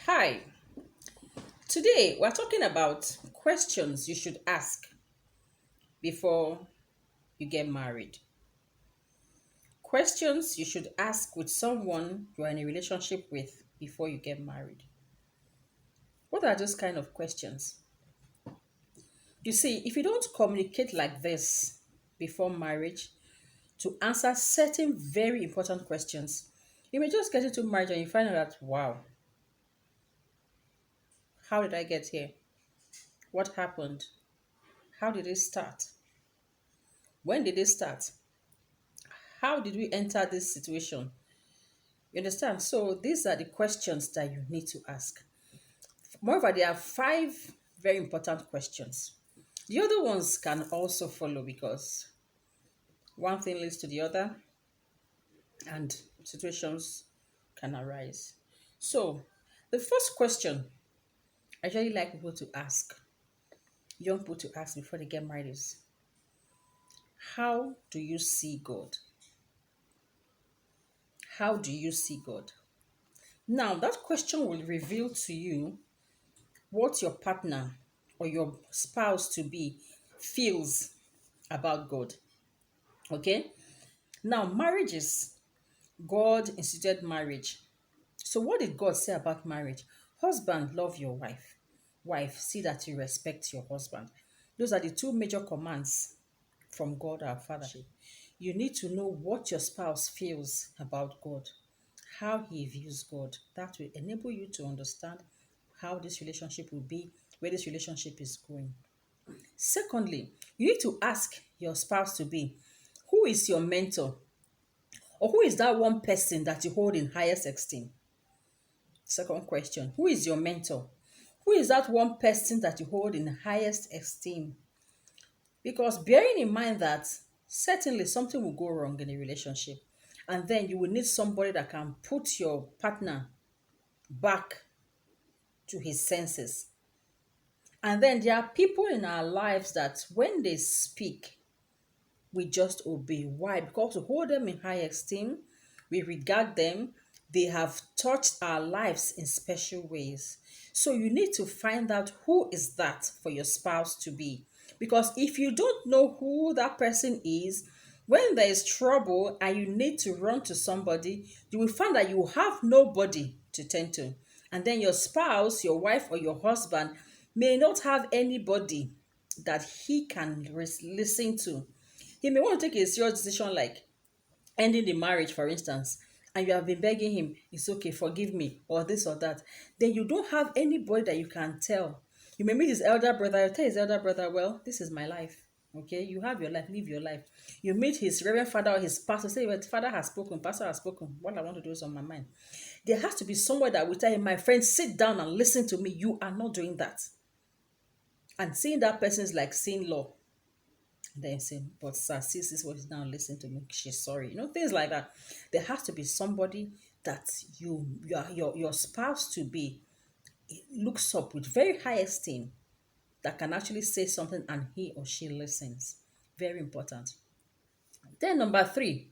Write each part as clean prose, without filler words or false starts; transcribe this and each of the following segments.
Hi, today we're talking about questions you should ask before you get married. Questions you should ask with someone you're in a relationship with before you get married. What are those kind of questions? You see, if you don't communicate like this before marriage to answer certain very important questions, you may just get into marriage and you find out that, wow, how did I get here? What happened? How did it start? When did it start? How did we enter this situation? You understand? So these are the questions that you need to ask. Moreover, there are five very important questions. The other ones can also follow because one thing leads to the other and situations can arise. So the first question I really like people to ask, young people to ask before they get married is, how do you see God? How do you see God? Now, that question will reveal to you what your partner or your spouse to be feels about God. Okay? Now, marriages, God instituted marriage. So, what did God say about marriage? Husband, love your wife. Wife, see that you respect your husband. Those are the two major commands from God our Father. You need to know what your spouse feels about God, how he views God. That will enable you to understand how this relationship will be, where this relationship is going. Secondly, you need to ask your spouse to be, who is your mentor? Or who is that one person that you hold in highest esteem? Second question, who is your mentor? Who is that one person that you hold in highest esteem? Because bearing in mind that certainly something will go wrong in a relationship, and then you will need somebody that can put your partner back to his senses. And then there are people in our lives that when they speak, we just obey. Why? Because we hold them in high esteem, we regard them, they have touched our lives in special ways. So you need to find out who is that for your spouse to be. Because if you don't know who that person is, when there is trouble and you need to run to somebody, you will find that you have nobody to tend to. And then your spouse, your wife, or your husband may not have anybody that he can listen to. He may want to take a serious decision like ending the marriage, for instance, and you have been begging him, it's okay, forgive me, or this or that. Then you don't have anybody that you can tell. You may meet his elder brother, you tell his elder brother, well, this is my life. Okay, you have your life, live your life. You meet his reverend father or his pastor, say, well, father has spoken, pastor has spoken. What I want to do is on my mind. There has to be someone that will tell him, my friend, sit down and listen to me. You are not doing that. And seeing that person is like seeing law. Then say, but sir, sis is what is now listening to me. She's sorry. Things like that. There has to be somebody that your spouse to be looks up with very high esteem that can actually say something and he or she listens. Very important. Then number three,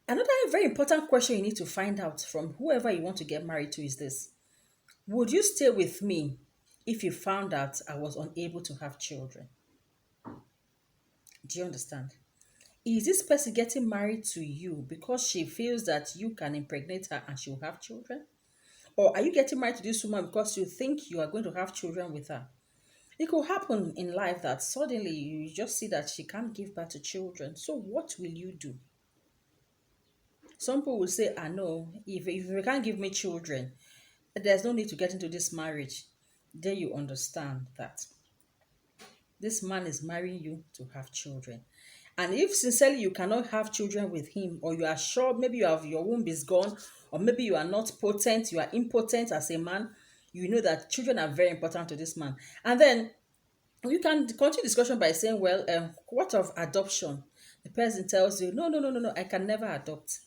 another very important question you need to find out from whoever you want to get married to is this. Would you stay with me if you found out I was unable to have children? Do you understand? Is this person getting married to you because she feels that you can impregnate her and she'll have children? Or are you getting married to this woman because you think you are going to have children with her? It could happen in life that suddenly you just see that she can't give birth to children. So what will you do? Some people will say, I know, if you can't give me children, there's no need to get into this marriage. Then you understand that this man is marrying you to have children. And if sincerely you cannot have children with him, or you are sure maybe your womb is gone, or maybe you are not potent, you are impotent as a man, you know that children are very important to this man. And then you can continue discussion by saying, well, what of adoption? The person tells you, no, no, no, no, no, I can never adopt.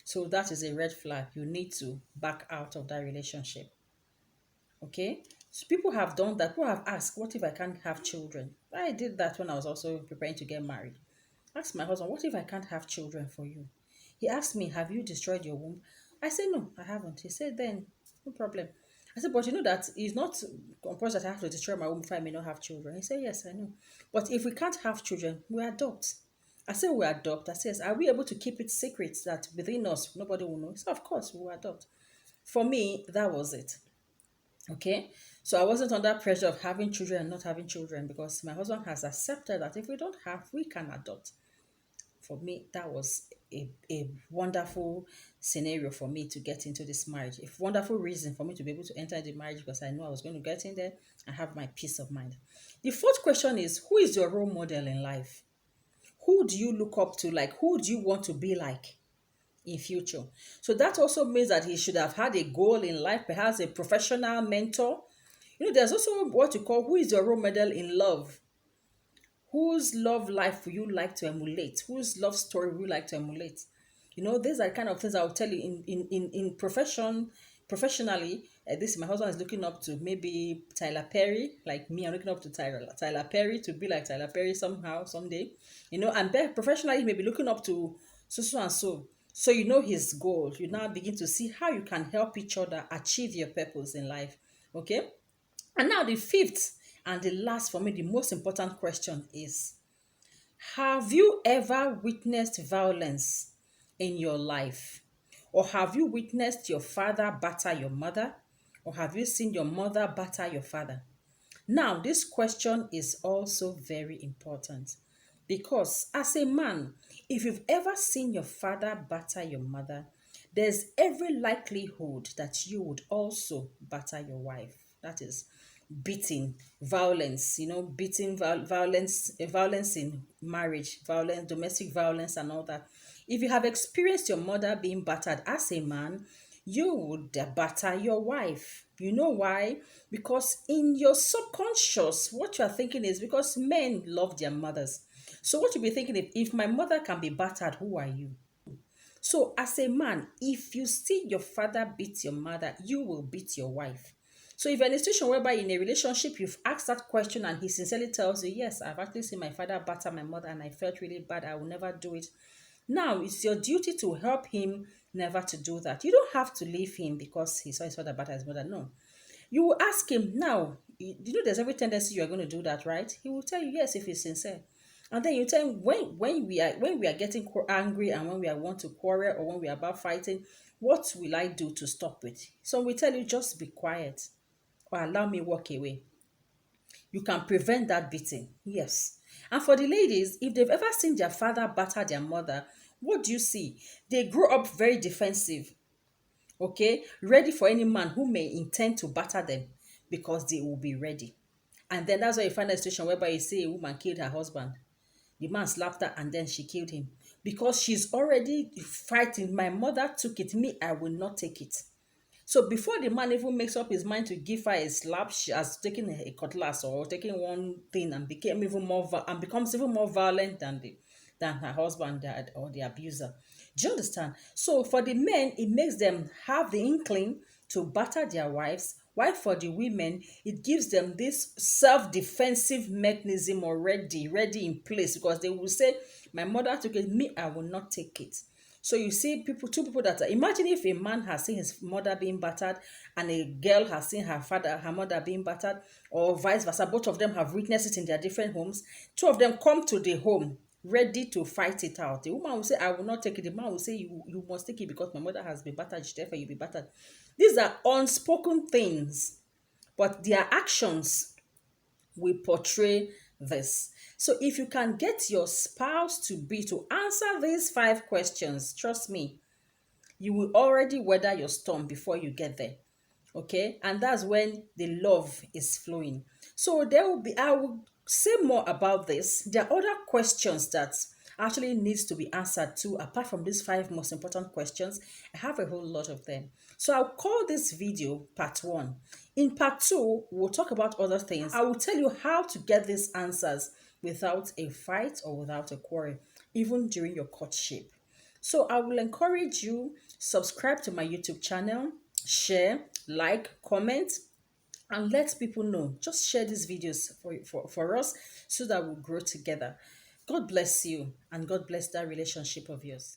So that is a red flag. You need to back out of that relationship. Okay, so people have done that. People have asked, what if I can't have children? I did that when I was also preparing to get married. Asked my husband, what if I can't have children for you? He asked me, have you destroyed your womb? I said, no, I haven't. He said, then no problem. I said, but you know that it's not compulsory that I have to destroy my home if I may not have children. He said, yes, I know. But if we can't have children, we adopt. I said, we adopt. I says, are we able to keep it secret that within us, nobody will know? He said, of course, we will adopt. For me, that was it. Okay. So I wasn't under pressure of having children and not having children because my husband has accepted that if we don't have, we can adopt. For me, that was a wonderful scenario for me to get into this marriage. A wonderful reason for me to be able to enter the marriage because I know I was going to get in there and have my peace of mind. The fourth question is, who is your role model in life? Who do you look up to? Like, who do you want to be like in future? So that also means that he should have had a goal in life, perhaps a professional mentor. There's also what you call, who is your role model in love? Whose love life will you like to emulate? Whose love story will you like to emulate? These are the kind of things I'll tell you in professionally. This my husband is looking up to maybe Tyler Perry, like me. I'm looking up to Tyler Perry to be like Tyler Perry somehow, someday. And then professionally, he may be looking up to so and so. So his goal. You now begin to see how you can help each other achieve your purpose in life. Okay. And now the fifth and the last, for me, the most important question is, have you ever witnessed violence in your life? Or have you witnessed your father batter your mother? Or have you seen your mother batter your father? Now, this question is also very important because as a man, if you've ever seen your father batter your mother, there's every likelihood that you would also batter your wife. That is beating, violence, beating, violence, violence in marriage, violence, domestic violence, and all that. If you have experienced your mother being battered as a man, you would batter your wife. You know why? Because in your subconscious, what you are thinking is, because men love their mothers. So what you'll be thinking, if my mother can be battered, who are you? So as a man, if you see your father beat your mother, you will beat your wife. So if you're in a situation whereby in a relationship you've asked that question and he sincerely tells you, yes, I've actually seen my father batter my mother and I felt really bad, I will never do it. Now it's your duty to help him never to do that. You don't have to leave him because he saw his father batter his mother. No. You will ask him now, there's every tendency you are going to do that, right? He will tell you yes if he's sincere. And then you tell him when we are getting angry and when we are want to quarrel or when we are about fighting, what will I do to stop it? So we tell you just be quiet or allow me walk away. You can prevent that beating. Yes. And for the ladies, if they've ever seen their father batter their mother, what do you see? They grow up very defensive, okay, ready for any man who may intend to batter them because they will be ready. And then that's why you find a situation whereby you say a woman killed her husband. The man slapped her and then she killed him because she's already fighting. My mother took it, me, I will not take it. So before the man even makes up his mind to give her a slap, she has taken a cutlass or taken one thing and became even more and becomes even more violent than her husband or the abuser. Do you understand? So for the men, it makes them have the inkling to batter their wives, while for the women, it gives them this self-defensive mechanism ready in place because they will say, my mother took it, me, I will not take it. So you see two people that are, imagine if a man has seen his mother being battered and a girl has seen her mother being battered, or vice versa. Both of them have witnessed it in their different homes. Two of them come to the home ready to fight it out. The woman will say, I will not take it. The man will say, you must take it because my mother has been battered, therefore you'll be battered. These are unspoken things, but their actions will portray this. So if you can get your spouse to answer these 5 questions, trust me, you will already weather your storm before you get there. Okay? And that's when the love is flowing. So I will say more about this. There are other questions that actually needs to be answered too, apart from these 5 most important questions. I have a whole lot of them. So I'll call this video part 1. In part 2, we'll talk about other things. I will tell you how to get these answers without a fight or without a quarrel, even during your courtship. So I will encourage you, subscribe to my YouTube channel, share, like, comment, and let people know. Just share these videos for us so that we'll grow together. God bless you and God bless that relationship of yours.